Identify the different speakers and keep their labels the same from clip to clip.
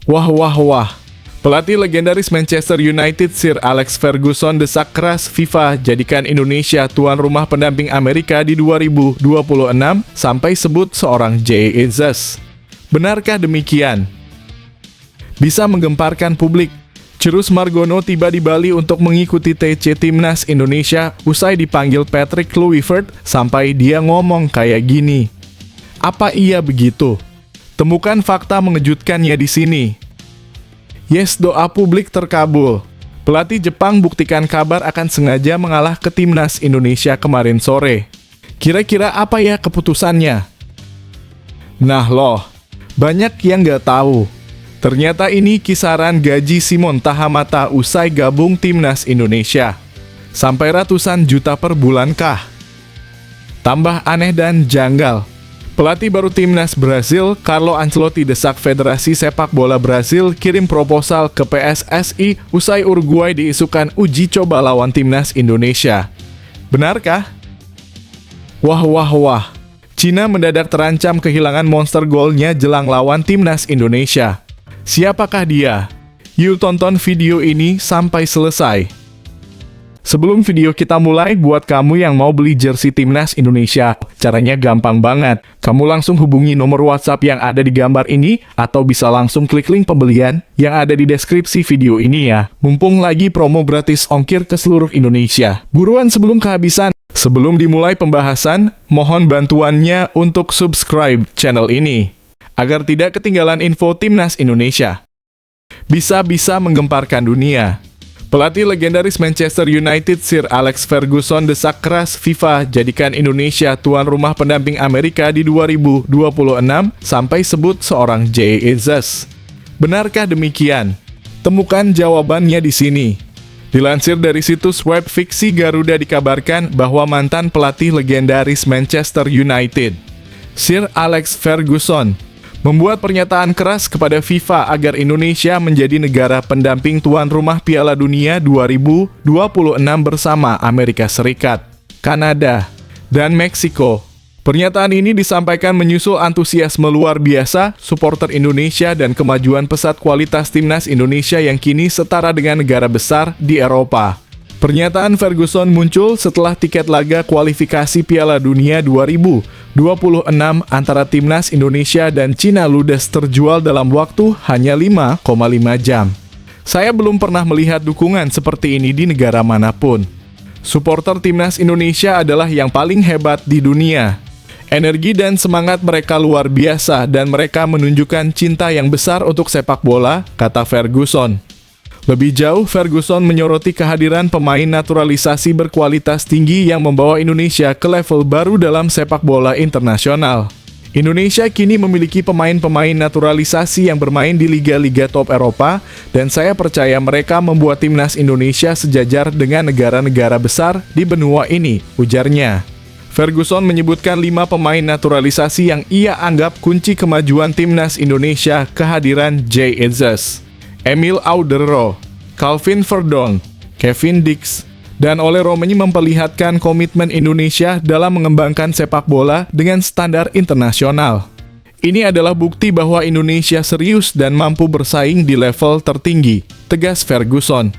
Speaker 1: Wah wah wah. Pelatih legendaris Manchester United Sir Alex Ferguson desak keras FIFA jadikan Indonesia tuan rumah pendamping Amerika di 2026 sampai sebut seorang Jesus. Benarkah demikian? Bisa menggemparkan publik. Cirus Margono tiba di Bali untuk mengikuti TC Timnas Indonesia usai dipanggil Patrick Kluivert sampai dia ngomong kayak gini. Apa iya begitu? Temukan fakta mengejutkannya di sini. Yes, doa publik terkabul. Pelatih Jepang buktikan kabar akan sengaja mengalah ke Timnas Indonesia kemarin sore. Kira-kira apa ya keputusannya? Nah loh, banyak yang nggak tahu. Ternyata ini kisaran gaji Simon Tahamata usai gabung Timnas Indonesia. Sampai ratusan juta per bulan kah? Tambah aneh dan janggal. Pelatih baru Timnas Brasil, Carlo Ancelotti desak Federasi Sepak Bola Brasil kirim proposal ke PSSI usai Uruguay diisukan uji coba lawan Timnas Indonesia. Benarkah? Wah wah wah. Cina mendadak terancam kehilangan monster golnya jelang lawan Timnas Indonesia. Siapakah dia? Yuk tonton video ini sampai selesai. Sebelum video kita mulai, buat kamu yang mau beli jersey Timnas Indonesia, caranya gampang banget. Kamu langsung hubungi nomor WhatsApp yang ada di gambar ini, atau bisa langsung klik link pembelian yang ada di deskripsi video ini ya. Mumpung lagi promo gratis ongkir ke seluruh Indonesia. Buruan sebelum kehabisan. Sebelum dimulai pembahasan, mohon bantuannya untuk subscribe channel ini, agar tidak ketinggalan info Timnas Indonesia. Bisa-bisa menggemparkan dunia. Pelatih legendaris Manchester United Sir Alex Ferguson desak keras FIFA jadikan Indonesia tuan rumah pendamping Amerika di 2026 sampai sebut seorang Jesus. Benarkah demikian? Temukan jawabannya di sini. Dilansir dari situs web fiksi Garuda dikabarkan bahwa mantan pelatih legendaris Manchester United, Sir Alex Ferguson, membuat pernyataan keras kepada FIFA agar Indonesia menjadi negara pendamping tuan rumah Piala Dunia 2026 bersama Amerika Serikat, Kanada, dan Meksiko. Pernyataan ini disampaikan menyusul antusiasme luar biasa supporter Indonesia dan kemajuan pesat kualitas Timnas Indonesia yang kini setara dengan negara besar di Eropa. Pernyataan Ferguson muncul setelah tiket laga kualifikasi Piala Dunia 2026 antara Timnas Indonesia dan Cina ludes terjual dalam waktu hanya 5,5 jam. Saya belum pernah melihat dukungan seperti ini di negara manapun. Supporter Timnas Indonesia adalah yang paling hebat di dunia. Energi dan semangat mereka luar biasa dan mereka menunjukkan cinta yang besar untuk sepak bola, kata Ferguson. Lebih jauh, Ferguson menyoroti kehadiran pemain naturalisasi berkualitas tinggi yang membawa Indonesia ke level baru dalam sepak bola internasional. Indonesia kini memiliki pemain-pemain naturalisasi yang bermain di liga-liga top Eropa, dan saya percaya mereka membuat Timnas Indonesia sejajar dengan negara-negara besar di benua ini, ujarnya. Ferguson menyebutkan 5 pemain naturalisasi yang ia anggap kunci kemajuan Timnas Indonesia kehadiran Jesus, Emil Audero, Calvin Verdong, Kevin Dix, dan Ole Romeni memperlihatkan komitmen Indonesia dalam mengembangkan sepak bola dengan standar internasional. Ini adalah bukti bahwa Indonesia serius dan mampu bersaing di level tertinggi, tegas Ferguson.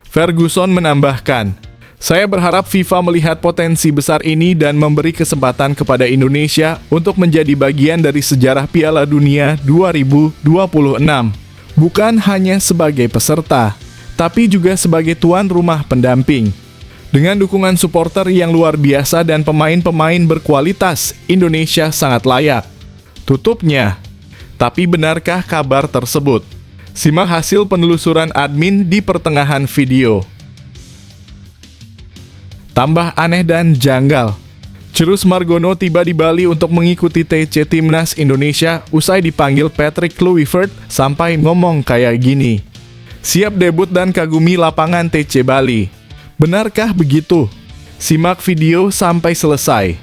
Speaker 1: Ferguson menambahkan, saya berharap FIFA melihat potensi besar ini dan memberi kesempatan kepada Indonesia untuk menjadi bagian dari sejarah Piala Dunia 2026. Bukan hanya sebagai peserta, tapi juga sebagai tuan rumah pendamping. Dengan dukungan supporter yang luar biasa dan pemain-pemain berkualitas, Indonesia sangat layak. Tutupnya. Tapi benarkah kabar tersebut? Simak hasil penelusuran admin di pertengahan video. Tambah aneh dan janggal. Cirus Margono tiba di Bali untuk mengikuti TC Timnas Indonesia usai dipanggil Patrick Kluivert sampai ngomong kayak gini. Siap debut dan kagumi lapangan TC Bali. Benarkah begitu? Simak video sampai selesai.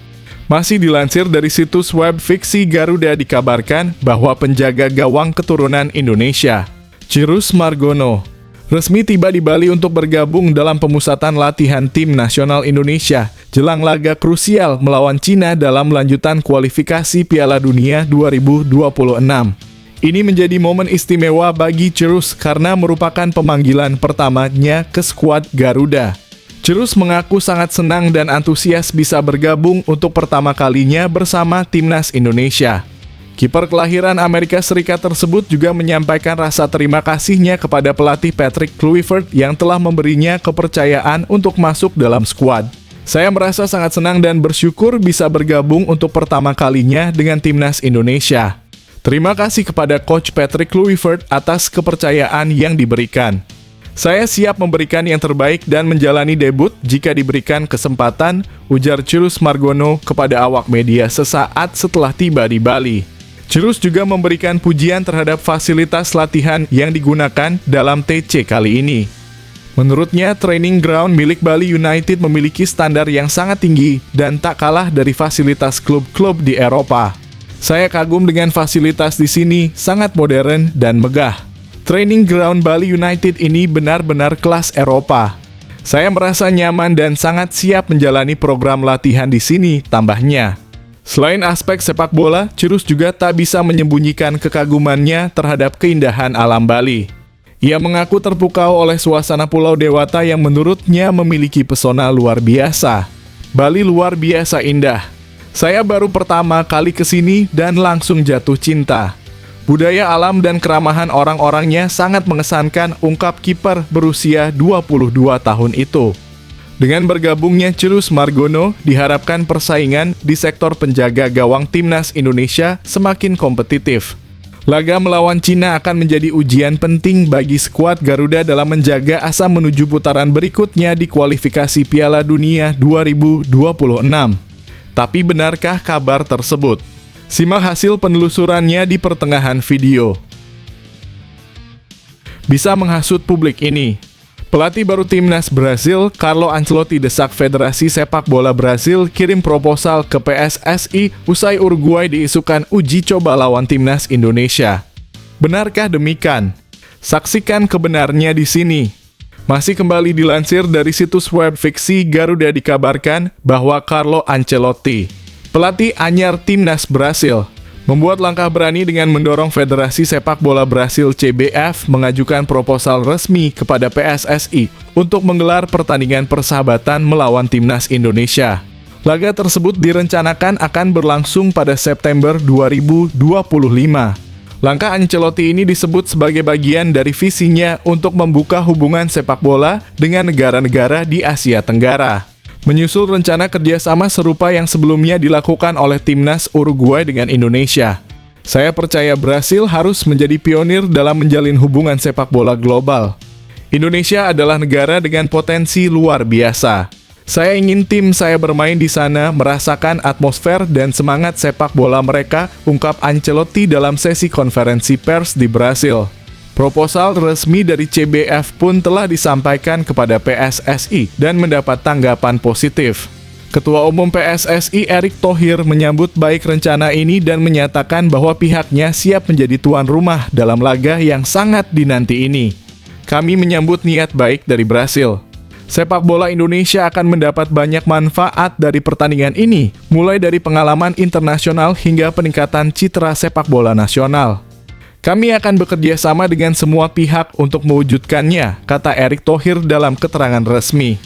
Speaker 1: Masih dilansir dari situs web fiksi Garuda dikabarkan bahwa penjaga gawang keturunan Indonesia, Cirus Margono, resmi tiba di Bali untuk bergabung dalam pemusatan latihan tim nasional Indonesia jelang laga krusial melawan Cina dalam lanjutan kualifikasi Piala Dunia 2026. Ini menjadi momen istimewa bagi Cirus karena merupakan pemanggilan pertamanya ke skuad Garuda. Cirus mengaku sangat senang dan antusias bisa bergabung untuk pertama kalinya bersama timnas Indonesia. Kiper kelahiran Amerika Serikat tersebut juga menyampaikan rasa terima kasihnya kepada pelatih Patrick Kluivert yang telah memberinya kepercayaan untuk masuk dalam skuad. Saya merasa sangat senang dan bersyukur bisa bergabung untuk pertama kalinya dengan timnas Indonesia. Terima kasih kepada Coach Patrick Kluivert atas kepercayaan yang diberikan. Saya siap memberikan yang terbaik dan menjalani debut jika diberikan kesempatan, ujar Cirus Margono kepada awak media sesaat setelah tiba di Bali. Cirus juga memberikan pujian terhadap fasilitas latihan yang digunakan dalam TC kali ini. Menurutnya, training ground milik Bali United memiliki standar yang sangat tinggi dan tak kalah dari fasilitas klub-klub di Eropa. Saya kagum dengan fasilitas di sini, sangat modern dan megah. Training ground Bali United ini benar-benar kelas Eropa. Saya merasa nyaman dan sangat siap menjalani program latihan di sini, tambahnya. Selain aspek sepak bola, Cirus juga tak bisa menyembunyikan kekagumannya terhadap keindahan alam Bali. Ia mengaku terpukau oleh suasana Pulau Dewata yang menurutnya memiliki pesona luar biasa. Bali luar biasa indah. Saya baru pertama kali ke sini dan langsung jatuh cinta. Budaya alam dan keramahan orang-orangnya sangat mengesankan, ungkap kiper berusia 22 tahun itu. Dengan bergabungnya Cirus Margono, diharapkan persaingan di sektor penjaga gawang timnas Indonesia semakin kompetitif. Laga melawan Cina akan menjadi ujian penting bagi skuad Garuda dalam menjaga asa menuju putaran berikutnya di kualifikasi Piala Dunia 2026. Tapi benarkah kabar tersebut? Simak hasil penelusurannya di pertengahan video. Bisa menghasut publik ini. Pelatih baru timnas Brasil, Carlo Ancelotti desak Federasi Sepak Bola Brasil kirim proposal ke PSSI usai Uruguay diisukan uji coba lawan timnas Indonesia. Benarkah demikian? Saksikan kebenarnya di sini. Masih kembali dilansir dari situs web fiksi Garuda dikabarkan bahwa Carlo Ancelotti, pelatih anyar timnas Brasil, membuat langkah berani dengan mendorong Federasi Sepak Bola Brasil CBF mengajukan proposal resmi kepada PSSI untuk menggelar pertandingan persahabatan melawan timnas Indonesia. Laga tersebut direncanakan akan berlangsung pada September 2025. Langkah Ancelotti ini disebut sebagai bagian dari visinya untuk membuka hubungan sepak bola dengan negara-negara di Asia Tenggara. Menyusul rencana kerjasama serupa yang sebelumnya dilakukan oleh timnas Uruguay dengan Indonesia. Saya percaya Brasil harus menjadi pionir dalam menjalin hubungan sepak bola global. Indonesia adalah negara dengan potensi luar biasa. Saya ingin tim saya bermain di sana merasakan atmosfer dan semangat sepak bola mereka, ungkap Ancelotti dalam sesi konferensi pers di Brasil. Proposal resmi dari CBF pun telah disampaikan kepada PSSI dan mendapat tanggapan positif. Ketua Umum PSSI Erick Thohir menyambut baik rencana ini dan menyatakan bahwa pihaknya siap menjadi tuan rumah dalam laga yang sangat dinanti ini. Kami menyambut niat baik dari Brasil. Sepak bola Indonesia akan mendapat banyak manfaat dari pertandingan ini, mulai dari pengalaman internasional hingga peningkatan citra sepak bola nasional. Kami akan bekerja sama dengan semua pihak untuk mewujudkannya, kata Erick Thohir dalam keterangan resmi.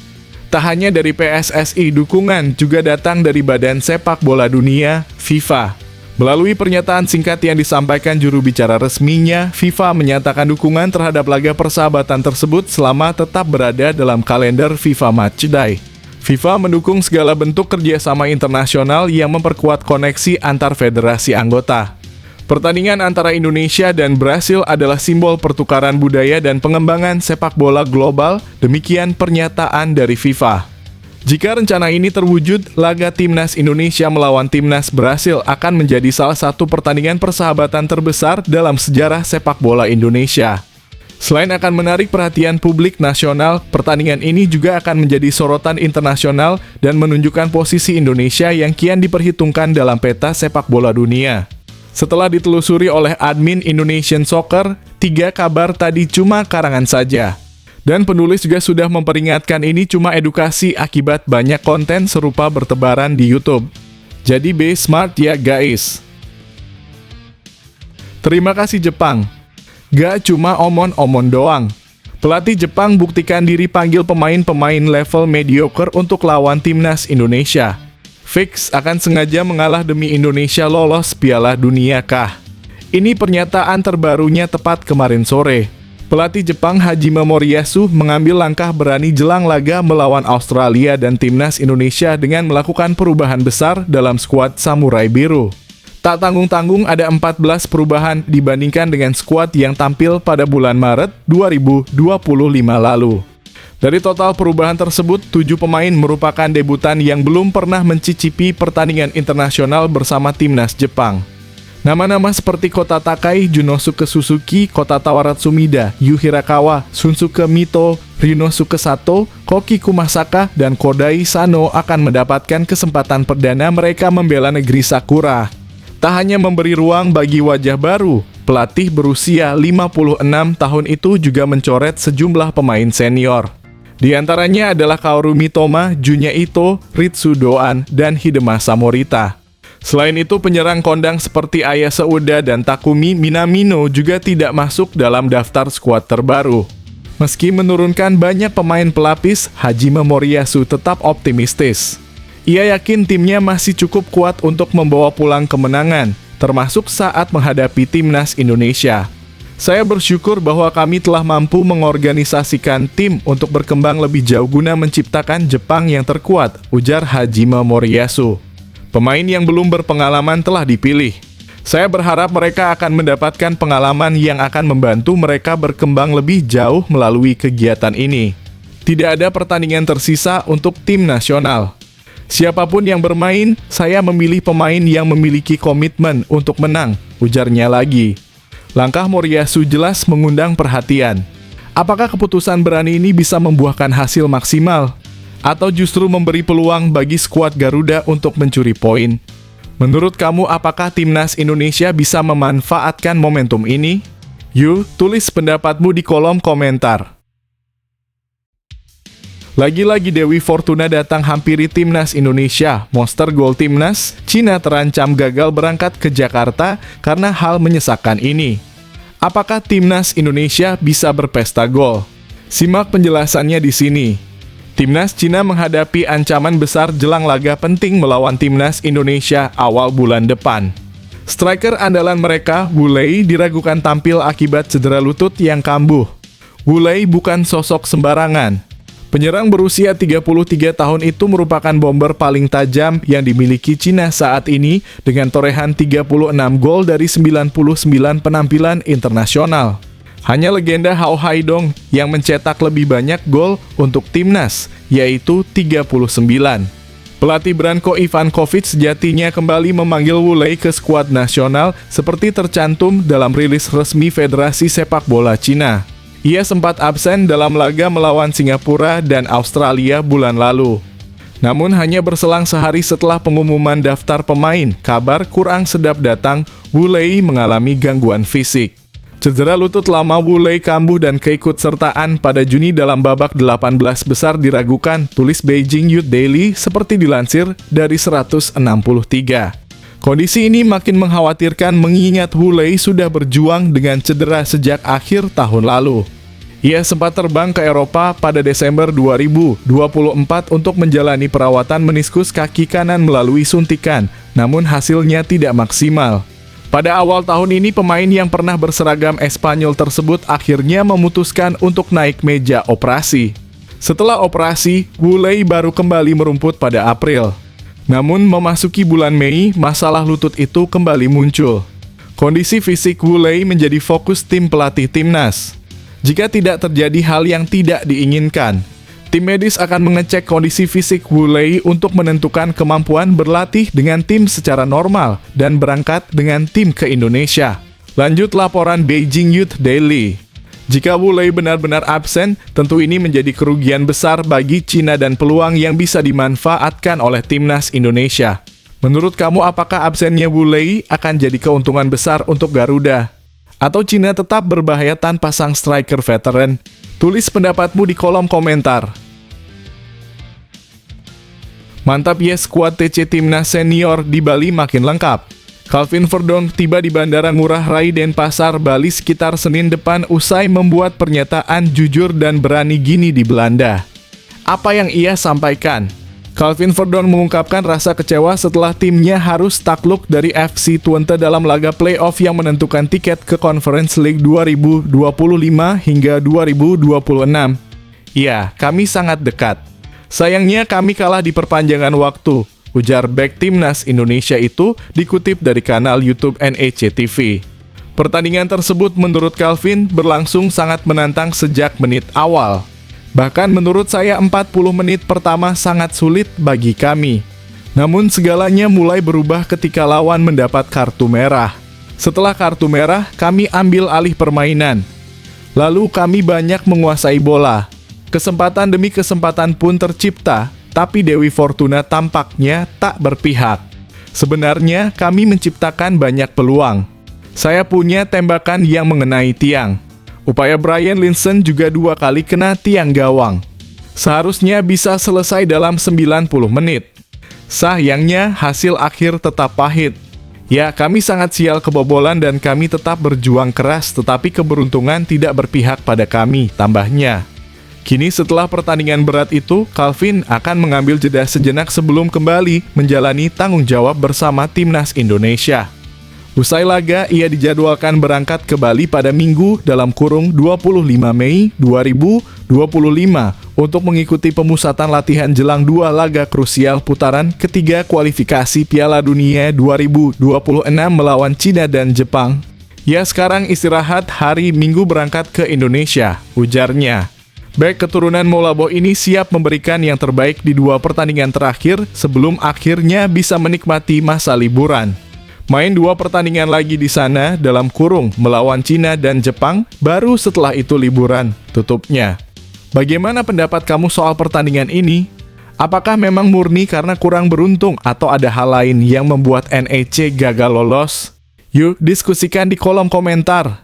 Speaker 1: Tak hanya dari PSSI, dukungan juga datang dari Badan Sepak Bola Dunia, FIFA. Melalui pernyataan singkat yang disampaikan juru bicara resminya, FIFA menyatakan dukungan terhadap laga persahabatan tersebut selama tetap berada dalam kalender FIFA Matchday. FIFA mendukung segala bentuk kerjasama internasional yang memperkuat koneksi antar federasi anggota. Pertandingan antara Indonesia dan Brasil adalah simbol pertukaran budaya dan pengembangan sepak bola global, demikian pernyataan dari FIFA. Jika rencana ini terwujud, laga timnas Indonesia melawan timnas Brasil akan menjadi salah satu pertandingan persahabatan terbesar dalam sejarah sepak bola Indonesia. Selain akan menarik perhatian publik nasional, pertandingan ini juga akan menjadi sorotan internasional dan menunjukkan posisi Indonesia yang kian diperhitungkan dalam peta sepak bola dunia. Setelah ditelusuri oleh admin Indonesian Soccer, 3 kabar tadi cuma karangan saja. Dan penulis juga sudah memperingatkan ini cuma edukasi akibat banyak konten serupa bertebaran di YouTube. Jadi be smart ya guys. Terima kasih Jepang. Gak cuma omon-omon doang. Pelatih Jepang buktikan diri panggil pemain-pemain level mediocre untuk lawan timnas Indonesia. Fix akan sengaja mengalah demi Indonesia lolos Piala Dunia kah? Ini pernyataan terbarunya tepat kemarin sore. Pelatih Jepang Hajime Moriyasu mengambil langkah berani jelang laga melawan Australia dan timnas Indonesia dengan melakukan perubahan besar dalam skuad Samurai Biru. Tak tanggung-tanggung ada 14 perubahan dibandingkan dengan skuad yang tampil pada bulan Maret 2025 lalu. Dari total perubahan tersebut, 7 pemain merupakan debutan yang belum pernah mencicipi pertandingan internasional bersama timnas Jepang. Nama-nama seperti Kota Takai, Junosuke Suzuki, Kota Tawarat Sumida, Yu Hirakawa, Shunsuke Mito, Ryunosuke Sato, Koki Kumasaka, dan Kodai Sano akan mendapatkan kesempatan perdana mereka membela negeri Sakura. Tak hanya memberi ruang bagi wajah baru, pelatih berusia 56 tahun itu juga mencoret sejumlah pemain senior. Di antaranya adalah Kaoru Mitoma, Junya Ito, Ritsu Doan, dan Hidemasa Morita. Selain itu, penyerang kondang seperti Ayase Uda dan Takumi Minamino juga tidak masuk dalam daftar skuad terbaru. Meski menurunkan banyak pemain pelapis, Hajime Moriyasu tetap optimistis. Ia yakin timnya masih cukup kuat untuk membawa pulang kemenangan, termasuk saat menghadapi timnas Indonesia. Saya bersyukur bahwa kami telah mampu mengorganisasikan tim untuk berkembang lebih jauh guna menciptakan Jepang yang terkuat, ujar Hajime Moriyasu. Pemain yang belum berpengalaman telah dipilih. Saya berharap mereka akan mendapatkan pengalaman yang akan membantu mereka berkembang lebih jauh melalui kegiatan ini. Tidak ada pertandingan tersisa untuk tim nasional. Siapapun yang bermain, saya memilih pemain yang memiliki komitmen untuk menang, ujarnya lagi. Langkah Moriyasu jelas mengundang perhatian. Apakah keputusan berani ini bisa membuahkan hasil maksimal? Atau justru memberi peluang bagi skuad Garuda untuk mencuri poin? Menurut kamu, apakah timnas Indonesia bisa memanfaatkan momentum ini? Yuk, tulis pendapatmu di kolom komentar. Lagi-lagi Dewi Fortuna datang hampiri timnas Indonesia. Monster gol timnas, Cina terancam gagal berangkat ke Jakarta karena hal menyesakan ini. Apakah timnas Indonesia bisa berpesta gol? Simak penjelasannya di sini. Timnas Cina menghadapi ancaman besar jelang laga penting melawan timnas Indonesia awal bulan depan. Striker andalan mereka, Wu Lei, diragukan tampil akibat cedera lutut yang kambuh. Wu Lei bukan sosok sembarangan. Penyerang berusia 33 tahun itu merupakan bomber paling tajam yang dimiliki Cina saat ini dengan torehan 36 gol dari 99 penampilan internasional. Hanya legenda Hao Haidong yang mencetak lebih banyak gol untuk timnas, yaitu 39. Pelatih Branko Ivankovic sejatinya kembali memanggil Wu Lei ke skuad nasional seperti tercantum dalam rilis resmi Federasi Sepak Bola Cina. Ia sempat absen dalam laga melawan Singapura dan Australia bulan lalu. Namun hanya berselang sehari setelah pengumuman daftar pemain, kabar kurang sedap datang, Wu Lei mengalami gangguan fisik. Cedera lutut lama Wu Lei kambuh dan keikutsertaan pada Juni dalam babak 18 besar diragukan, tulis Beijing Youth Daily seperti dilansir dari 163. Kondisi ini makin mengkhawatirkan mengingat Wu Lei sudah berjuang dengan cedera sejak akhir tahun lalu. Ia sempat terbang ke Eropa pada Desember 2024 untuk menjalani perawatan meniskus kaki kanan melalui suntikan, namun hasilnya tidak maksimal. Pada awal tahun ini, pemain yang pernah berseragam Espanyol tersebut akhirnya memutuskan untuk naik meja operasi. Setelah operasi, Wu Lei baru kembali merumput pada April. Namun, memasuki bulan Mei, masalah lutut itu kembali muncul. Kondisi fisik Wu Lei menjadi fokus tim pelatih timnas. Jika tidak terjadi hal yang tidak diinginkan, tim medis akan mengecek kondisi fisik Wu Lei untuk menentukan kemampuan berlatih dengan tim secara normal dan berangkat dengan tim ke Indonesia. Lanjut laporan Beijing Youth Daily. Jika Wu Lei benar-benar absen, tentu ini menjadi kerugian besar bagi Cina dan peluang yang bisa dimanfaatkan oleh timnas Indonesia. Menurut kamu, apakah absennya Wu Lei akan jadi keuntungan besar untuk Garuda? Atau Cina tetap berbahaya tanpa sang striker veteran? Tulis pendapatmu di kolom komentar. Mantap ya, skuad TC Timnas Senior di Bali makin lengkap. Calvin Verdon tiba di Bandara Ngurah Rai Denpasar, Bali sekitar Senin depan usai membuat pernyataan jujur dan berani gini di Belanda. Apa yang ia sampaikan? Calvin Verdon mengungkapkan rasa kecewa setelah timnya harus takluk dari FC Twente dalam laga playoff yang menentukan tiket ke Conference League 2025 hingga 2026. Ya, kami sangat dekat. Sayangnya kami kalah di perpanjangan waktu, ujar bek timnas Indonesia itu dikutip dari kanal YouTube NEC TV. Pertandingan tersebut menurut Calvin berlangsung sangat menantang sejak menit awal. Bahkan menurut saya 40 menit pertama sangat sulit bagi kami. Namun segalanya mulai berubah ketika lawan mendapat kartu merah. Setelah kartu merah, kami ambil alih permainan. Lalu kami banyak menguasai bola. Kesempatan demi kesempatan pun tercipta, tapi Dewi Fortuna tampaknya tak berpihak. Sebenarnya kami menciptakan banyak peluang. Saya punya tembakan yang mengenai tiang. Upaya Brian Linson juga 2 kali kena tiang gawang. Seharusnya bisa selesai dalam 90 menit. Sayangnya hasil akhir tetap pahit. Ya, kami sangat sial kebobolan dan kami tetap berjuang keras, tetapi keberuntungan tidak berpihak pada kami, tambahnya. Kini setelah pertandingan berat itu, Calvin akan mengambil jeda sejenak sebelum kembali menjalani tanggung jawab bersama timnas Indonesia. Usai laga, ia dijadwalkan berangkat ke Bali pada Minggu dalam kurung 25 Mei 2025 untuk mengikuti pemusatan latihan jelang 2 laga krusial putaran ketiga kualifikasi Piala Dunia 2026 melawan Cina dan Jepang. Ya, sekarang istirahat, hari Minggu berangkat ke Indonesia, ujarnya. Bek keturunan Molabo ini siap memberikan yang terbaik di 2 pertandingan terakhir sebelum akhirnya bisa menikmati masa liburan. Main 2 pertandingan lagi di sana dalam kurung melawan Cina dan Jepang, baru setelah itu liburan, tutupnya. Bagaimana pendapat kamu soal pertandingan ini? Apakah memang murni karena kurang beruntung atau ada hal lain yang membuat NEC gagal lolos? Yuk diskusikan di kolom komentar.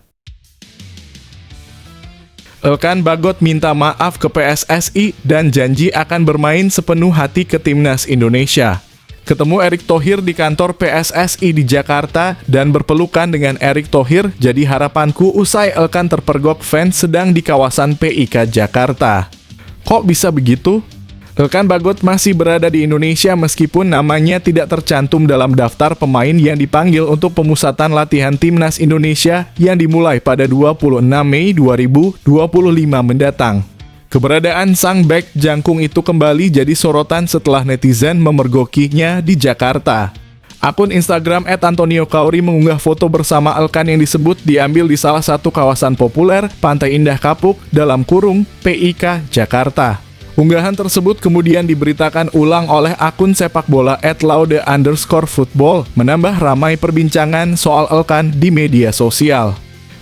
Speaker 1: Elkan Bagot minta maaf ke PSSI dan janji akan bermain sepenuh hati ke timnas Indonesia. Ketemu Erick Thohir di kantor PSSI di Jakarta dan berpelukan dengan Erick Thohir jadi harapanku usai Elkan terpergok fans sedang di kawasan PIK Jakarta. Kok bisa begitu? Elkan Bagot masih berada di Indonesia meskipun namanya tidak tercantum dalam daftar pemain yang dipanggil untuk pemusatan latihan timnas Indonesia yang dimulai pada 26 Mei 2025 mendatang. Keberadaan sang bek jangkung itu kembali jadi sorotan setelah netizen memergokinya di Jakarta. Akun Instagram @AntonioKauri mengunggah foto bersama Elkan yang disebut diambil di salah satu kawasan populer Pantai Indah Kapuk dalam kurung PIK Jakarta. Unggahan tersebut kemudian diberitakan ulang oleh akun sepak bola @laude_football, menambah ramai perbincangan soal Elkan di media sosial.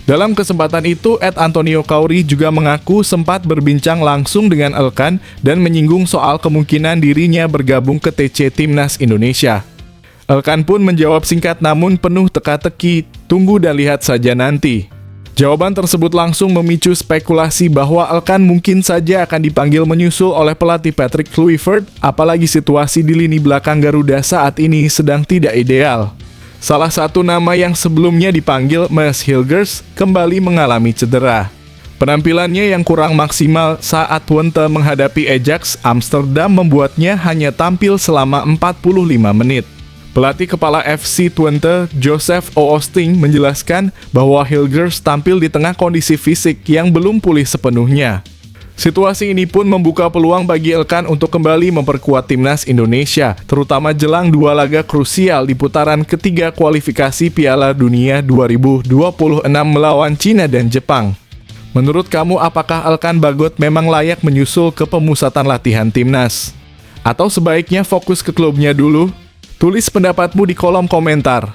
Speaker 1: Dalam kesempatan itu, @AntonioKauri juga mengaku sempat berbincang langsung dengan Elkan dan menyinggung soal kemungkinan dirinya bergabung ke TC Timnas Indonesia. Elkan pun menjawab singkat namun penuh teka-teki, tunggu dan lihat saja nanti. Jawaban tersebut langsung memicu spekulasi bahwa Elkan mungkin saja akan dipanggil menyusul oleh pelatih Patrick Kluivert, apalagi situasi di lini belakang Garuda saat ini sedang tidak ideal. Salah satu nama yang sebelumnya dipanggil, Mads Hilgers, kembali mengalami cedera. Penampilannya yang kurang maksimal saat Twente menghadapi Ajax Amsterdam membuatnya hanya tampil selama 45 menit. Pelatih kepala FC Twente, Joseph Oosting, menjelaskan bahwa Hilgers tampil di tengah kondisi fisik yang belum pulih sepenuhnya. Situasi ini pun membuka peluang bagi Elkan untuk kembali memperkuat timnas Indonesia, terutama jelang 2 laga krusial di putaran ketiga kualifikasi Piala Dunia 2026 melawan Cina dan Jepang. Menurut kamu, apakah Elkan Bagot memang layak menyusul ke pemusatan latihan timnas? Atau sebaiknya fokus ke klubnya dulu? Tulis pendapatmu di kolom komentar.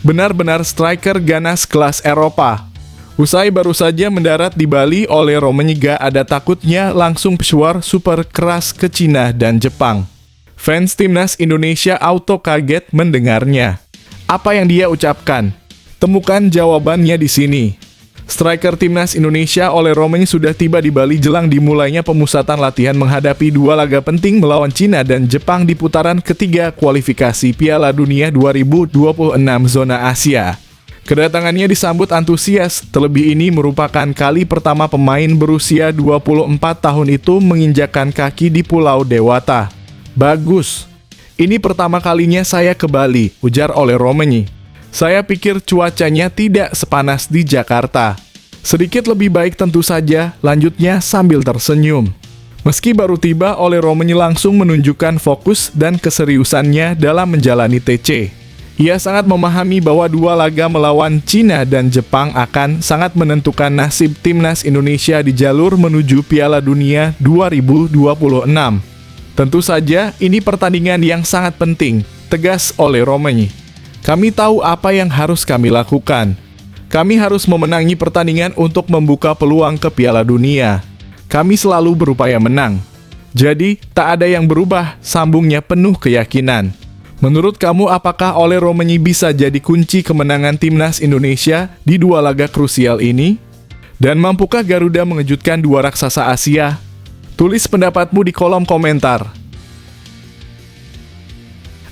Speaker 1: Benar-benar striker ganas kelas Eropa. Usai baru saja mendarat di Bali, oleh Romaniga ada takutnya langsung pesuar super keras ke Cina dan Jepang. Fans timnas Indonesia auto kaget mendengarnya. Apa yang dia ucapkan? Temukan jawabannya di sini. Striker timnas Indonesia Ole Romain sudah tiba di Bali jelang dimulainya pemusatan latihan menghadapi dua laga penting melawan Cina dan Jepang di putaran ketiga kualifikasi Piala Dunia 2026 zona Asia. Kedatangannya disambut antusias, terlebih ini merupakan kali pertama pemain berusia 24 tahun itu menginjakkan kaki di Pulau Dewata. Bagus. Ini pertama kalinya saya ke Bali, ujar Ole Romain. Saya pikir cuacanya tidak sepanas di Jakarta. Sedikit lebih baik tentu saja, lanjutnya sambil tersenyum. Meski baru tiba, Ole Romain langsung menunjukkan fokus dan keseriusannya dalam menjalani TC. Ia sangat memahami bahwa dua laga melawan Cina dan Jepang akan sangat menentukan nasib timnas Indonesia di jalur menuju Piala Dunia 2026. Tentu saja, ini pertandingan yang sangat penting, tegas Ole Romain. Kami tahu apa yang harus kami lakukan. Kami harus memenangi pertandingan untuk membuka peluang ke Piala Dunia. Kami selalu berupaya menang. Jadi, tak ada yang berubah, sambungnya penuh keyakinan. Menurut kamu, apakah Ole Romain bisa jadi kunci kemenangan timnas Indonesia di dua laga krusial ini? Dan mampukah Garuda mengejutkan dua raksasa Asia? Tulis pendapatmu di kolom komentar.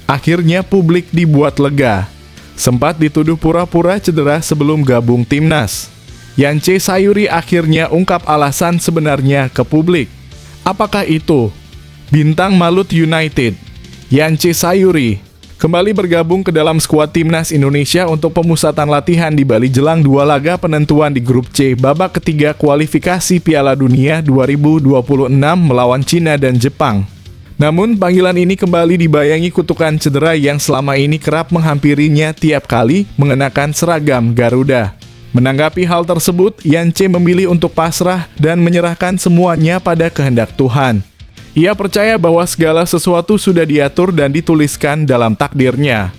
Speaker 1: Akhirnya publik dibuat lega. Sempat dituduh pura-pura cedera sebelum gabung timnas. Yance Sayuri akhirnya ungkap alasan sebenarnya ke publik. Apakah itu? Bintang Malut United, Yance Sayuri, kembali bergabung ke dalam skuad timnas Indonesia untuk pemusatan latihan di Bali jelang dua laga penentuan di grup C babak ketiga kualifikasi Piala Dunia 2026 melawan Cina dan Jepang. Namun, panggilan ini kembali dibayangi kutukan cedera yang selama ini kerap menghampirinya tiap kali mengenakan seragam Garuda. Menanggapi hal tersebut, Yance memilih untuk pasrah dan menyerahkan semuanya pada kehendak Tuhan. Ia percaya bahwa segala sesuatu sudah diatur dan dituliskan dalam takdirnya.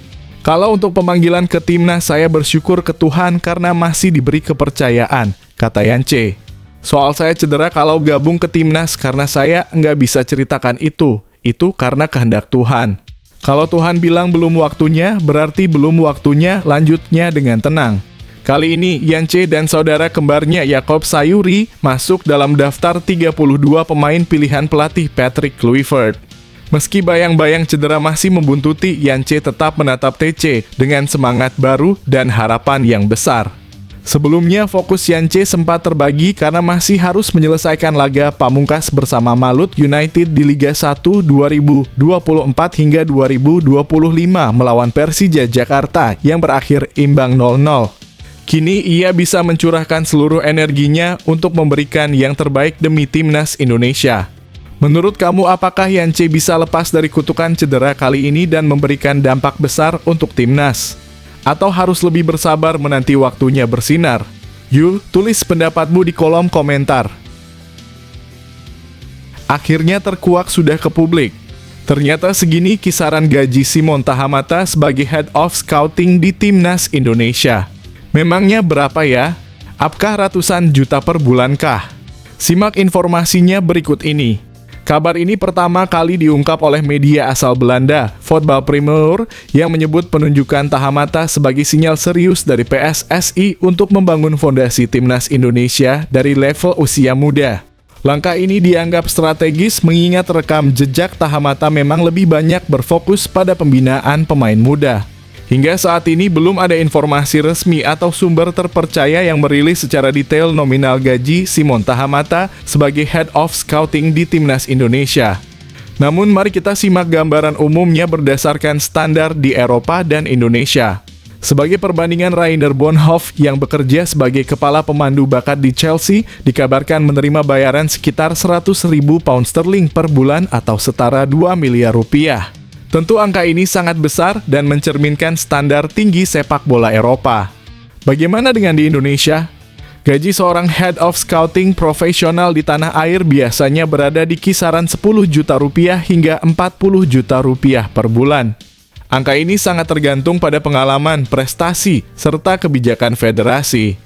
Speaker 1: Kalau untuk pemanggilan ke timnas, saya bersyukur ke Tuhan karena masih diberi kepercayaan, kata Yance. Soal saya cedera kalau gabung ke timnas karena saya nggak bisa ceritakan itu karena kehendak Tuhan. Kalau Tuhan bilang belum waktunya, berarti belum waktunya, lanjutnya dengan tenang. Kali ini, Yance dan saudara kembarnya Yakob Sayuri masuk dalam daftar 32 pemain pilihan pelatih Patrick Kluivert. Meski bayang-bayang cedera masih membuntuti, Yance tetap menatap TC dengan semangat baru dan harapan yang besar. Sebelumnya, fokus Yance sempat terbagi karena masih harus menyelesaikan laga pamungkas bersama Malut United di Liga 1 2024 hingga 2025 melawan Persija Jakarta yang berakhir imbang 0-0. Kini ia bisa mencurahkan seluruh energinya untuk memberikan yang terbaik demi timnas Indonesia. Menurut kamu, apakah Yance bisa lepas dari kutukan cedera kali ini dan memberikan dampak besar untuk timnas? Atau harus lebih bersabar menanti waktunya bersinar? Yuk, tulis pendapatmu di kolom komentar. Akhirnya terkuak sudah ke publik. Ternyata segini kisaran gaji Simon Tahamata sebagai Head of Scouting di Timnas Indonesia. Memangnya berapa ya? Apakah ratusan juta per bulankah? Simak informasinya berikut ini. Kabar ini pertama kali diungkap oleh media asal Belanda, Voetbal Primeur, yang menyebut penunjukan Tahamata sebagai sinyal serius dari PSSI untuk membangun fondasi timnas Indonesia dari level usia muda. Langkah ini dianggap strategis mengingat rekam jejak Tahamata memang lebih banyak berfokus pada pembinaan pemain muda. Hingga saat ini belum ada informasi resmi atau sumber terpercaya yang merilis secara detail nominal gaji Simon Tahamata sebagai Head of Scouting di Timnas Indonesia. Namun mari kita simak gambaran umumnya berdasarkan standar di Eropa dan Indonesia. Sebagai perbandingan, Reiner Bonhoff yang bekerja sebagai kepala pemandu bakat di Chelsea dikabarkan menerima bayaran sekitar 100.000 pound sterling per bulan atau setara 2 miliar rupiah. Tentu angka ini sangat besar dan mencerminkan standar tinggi sepak bola Eropa. Bagaimana dengan di Indonesia? Gaji seorang Head of Scouting profesional di tanah air biasanya berada di kisaran 10 juta rupiah hingga 40 juta rupiah per bulan. Angka ini sangat tergantung pada pengalaman, prestasi, serta kebijakan federasi.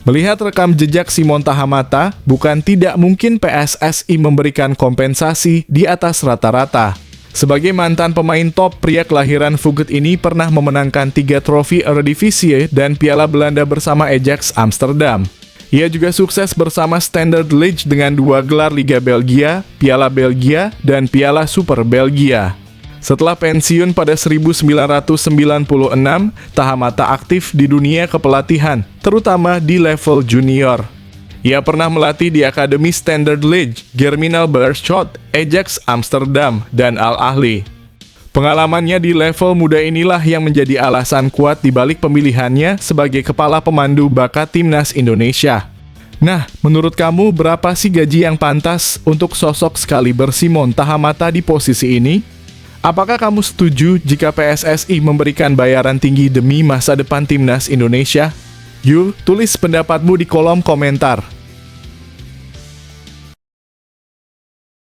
Speaker 1: Melihat rekam jejak Simon Tahamata, bukan tidak mungkin PSSI memberikan kompensasi di atas rata-rata. Sebagai mantan pemain top, pria kelahiran Fugit ini pernah memenangkan 3 trofi Eredivisie dan Piala Belanda bersama Ajax Amsterdam. Ia juga sukses bersama Standard Liège dengan 2 gelar Liga Belgia, Piala Belgia, dan Piala Super Belgia. Setelah pensiun pada 1996, Tahamata aktif di dunia kepelatihan, terutama di level junior. Ia pernah melatih di Akademi Standard Liège, Germinal Beerschot, Ajax Amsterdam, dan Al Ahly. Pengalamannya di level muda inilah yang menjadi alasan kuat di balik pemilihannya sebagai kepala pemandu bakat Timnas Indonesia. Nah, menurut kamu berapa sih gaji yang pantas untuk sosok sekaliber Simon Tahamata di posisi ini? Apakah kamu setuju jika PSSI memberikan bayaran tinggi demi masa depan Timnas Indonesia? Yuk, tulis pendapatmu di kolom komentar.